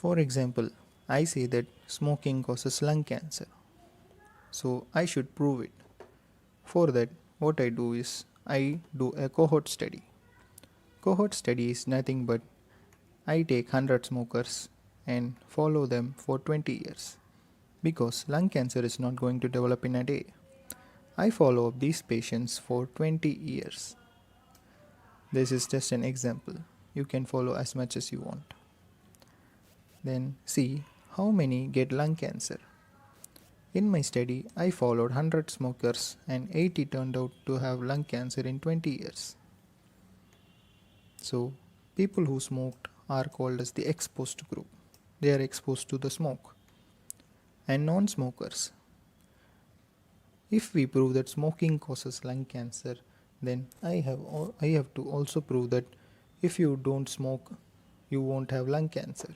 For example, I say that smoking causes lung cancer, so I should prove it. For that, what I do is I do a cohort study. Cohort study is nothing but I take 100 smokers and follow them for 20 years. Because lung cancer is not going to develop in a day. I follow up these patients for 20 years. This is just an example. You can follow as much as you want. Then see how many get lung cancer. In my study, I followed 100 smokers and 80 turned out to have lung cancer in 20 years. So, people who smoked are called as the exposed group. They are exposed to the smoke. And non-smokers. If we prove that smoking causes lung cancer, then I have to also prove that if you don't smoke, you won't have lung cancer.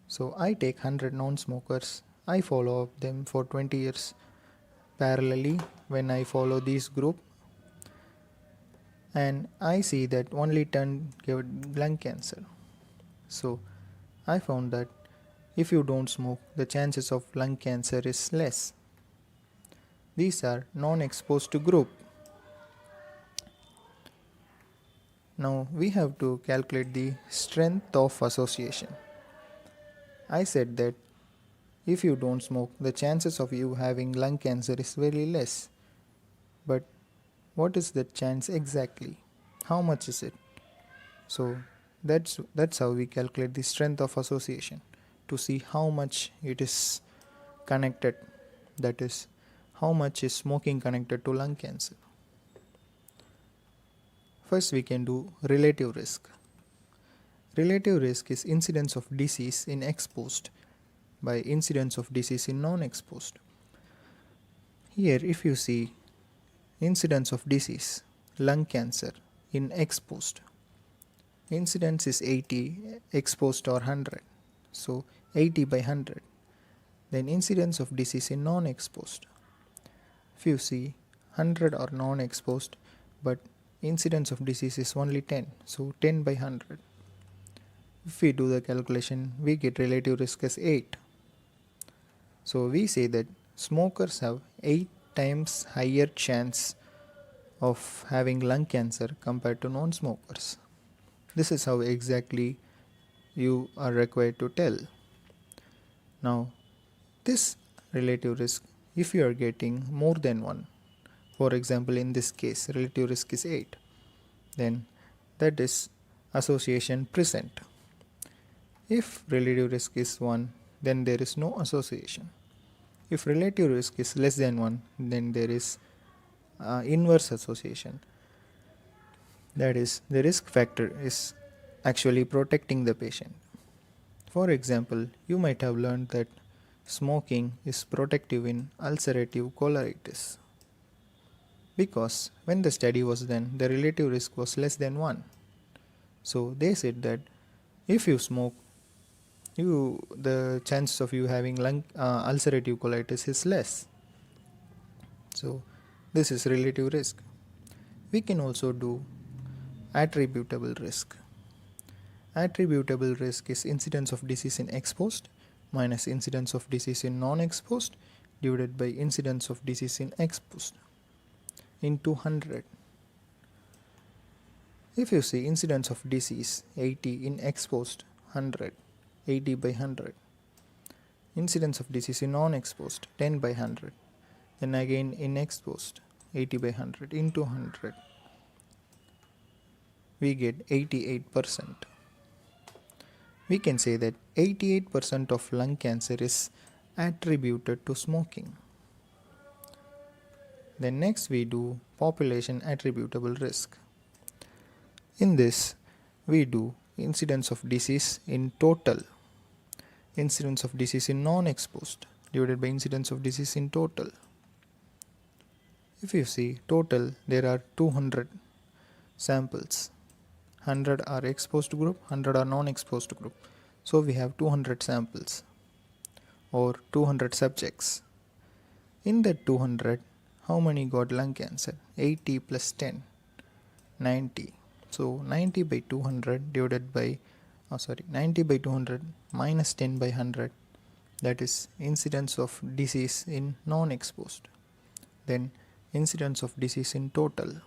So I take 100 non-smokers, I follow up them for 20 years parallelly when I follow this group, and I see that only 10 get lung cancer. So I found that if you don't smoke, the chances of lung cancer is less. These are non-exposed group. Now we have to calculate the strength of association. I said that if you don't smoke, the chances of you having lung cancer is very less. But what is that chance exactly? How much is it? So that's how we calculate the strength of association, to see how much it is connected. That is, how much is smoking connected to lung cancer. First we can do relative risk. Relative risk is incidence of disease in exposed by incidence of disease in non-exposed. Here if you see incidence of disease, lung cancer in exposed, incidence is 80, exposed or 100. So 80 by 100. Then incidence of disease in non-exposed. If you see 100 or non-exposed, but incidence of disease is only 10, so 10 by 100. If we do the calculation, we get relative risk as 8. So we say that smokers have 8 times higher chance of having lung cancer compared to non-smokers. This is how exactly you are required to tell. Now, this relative risk, if you are getting more than 1, for example in this case relative risk is 8, then that is association present. If relative risk is 1, then there is no association. If relative risk is less than 1, then there is inverse association. That is, the risk factor is actually protecting the patient. For example, you might have learned that smoking is protective in ulcerative colitis, because when the study was done, the relative risk was less than 1. So they said that if you smoke, the chances of you having ulcerative colitis is less. So this is relative risk. We can also do attributable risk. Attributable risk is incidence of disease in exposed minus incidence of disease in non-exposed divided by incidence of disease in exposed into 100. If you see incidence of disease 80 in exposed 100, 80 by 100. Incidence of disease in non-exposed 10 by 100. Then again in exposed 80 by 100 into 100. We get 88%. We can say that 88% of lung cancer is attributed to smoking. Then next we do population attributable risk. In this we do incidence of disease in total, incidence of disease in non-exposed divided by incidence of disease in total. If you see total, there are 200 samples. 100 are exposed group, 100 are non-exposed group. So we have 200 samples or 200 subjects. In that 200, how many got lung cancer? 80 plus 10, 90. So 90 by 200 divided by 90 by 200 minus 10 by 100, that is incidence of disease in non-exposed. Then incidence of disease in total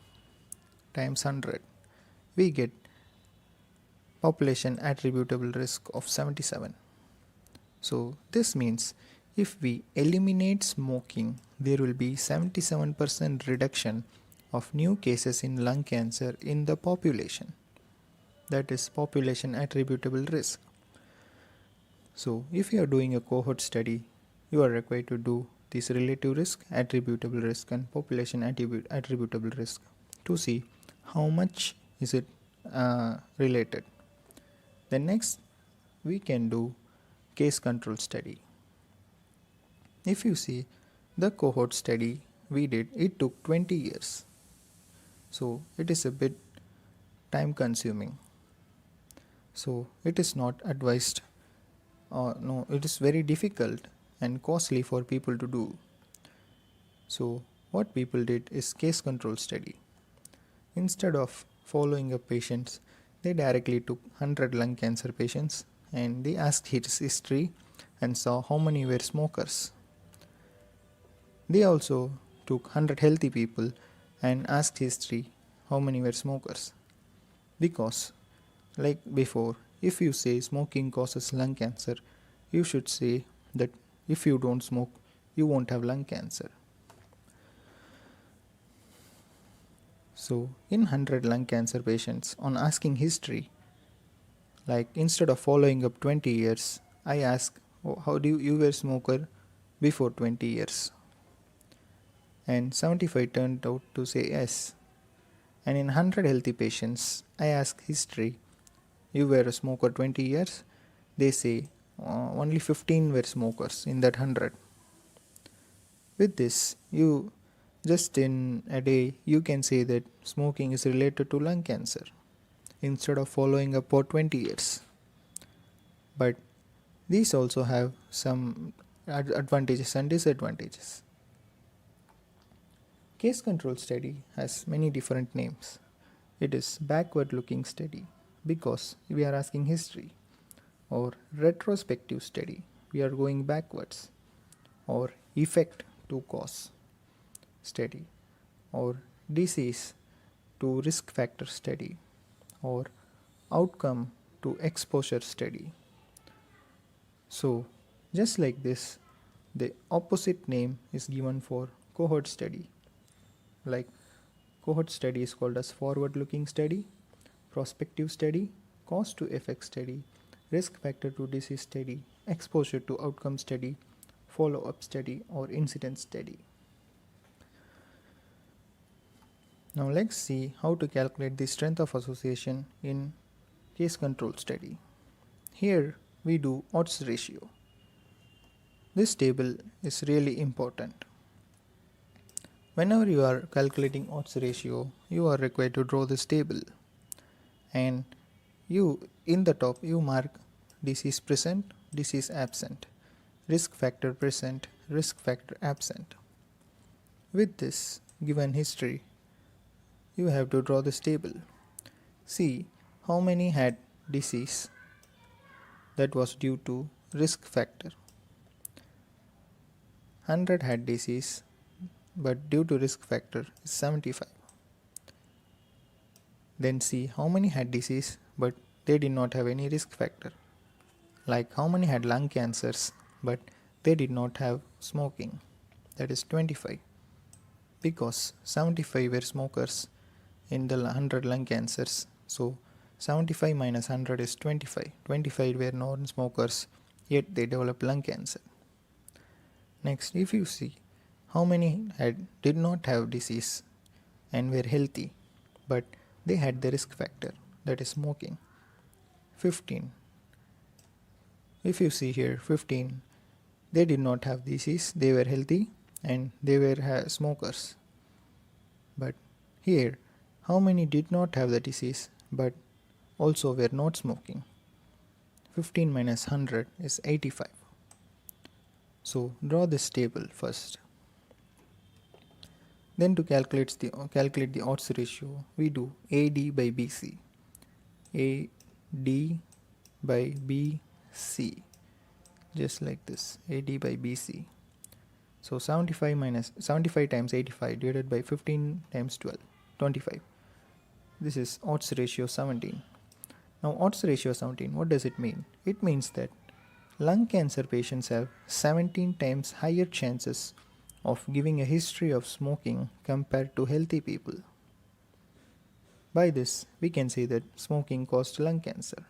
times 100, we get population attributable risk of 77. So this means if we eliminate smoking, there will be 77% reduction of new cases in lung cancer in the population. That is population attributable risk. So if you are doing a cohort study, you are required to do this relative risk, attributable risk and population attributable risk to see how much is it related. Then next we can do case control study. If you see the cohort study we did, it took 20 years. So it is a bit time consuming. So it is not advised, no, it is very difficult and costly for people to do. So what people did is case control study. Instead of following up patients, they directly took 100 lung cancer patients and they asked his history and saw how many were smokers. They also took 100 healthy people and asked history how many were smokers. Because, like before, if you say smoking causes lung cancer, you should say that if you don't smoke, you won't have lung cancer. So, in 100 lung cancer patients, on asking history, like instead of following up 20 years, I ask, oh, how do you were a smoker before 20 years? And 75 turned out to say yes. And in 100 healthy patients, I ask history, you were a smoker 20 years? They say only 15 were smokers in that 100. With this, you just in a day, you can say that smoking is related to lung cancer instead of following up for 20 years. But these also have some advantages and disadvantages. Case control study has many different names. It is backward looking study because we are asking history, or retrospective study, we are going backwards, or effect to cause study, or disease to risk factor study, or outcome to exposure study. So just like this, the opposite name is given for cohort study. Like cohort study is called as forward looking study, prospective study, cause to effect study, risk factor to disease study, exposure to outcome study, follow up study, or incidence study. Now let's see how to calculate the strength of association in case control study. Here we do odds ratio. This table is really important. Whenever you are calculating odds ratio, you are required to draw this table, and you in the top you mark disease present, disease absent, risk factor present, risk factor absent. With this given history, you have to draw this table. See how many had disease that was due to risk factor. 100 had disease but due to risk factor is 75. Then see how many had disease but they did not have any risk factor. Like how many had lung cancers but they did not have smoking, that is 25, because 75 were smokers in the 100 lung cancers. So 75 minus 100 is 25. 25 were non-smokers, yet they developed lung cancer. Next, if you see how many did not have disease and were healthy, but they had the risk factor, that is smoking, 15. If you see here 15, they did not have disease, they were healthy and they were smokers. But here, how many did not have the disease but also were not smoking? 15 minus 100 is 85. So draw this table first. Then to calculate the odds ratio, we do AD by BC. AD by BC, just like this, AD by BC. So 75 times 85 divided by 15 times 12, 25. This is odds ratio 17. Now odds ratio 17, what does it mean? It means that lung cancer patients have 17 times higher chances of giving a history of smoking compared to healthy people. By this, we can say that smoking caused lung cancer.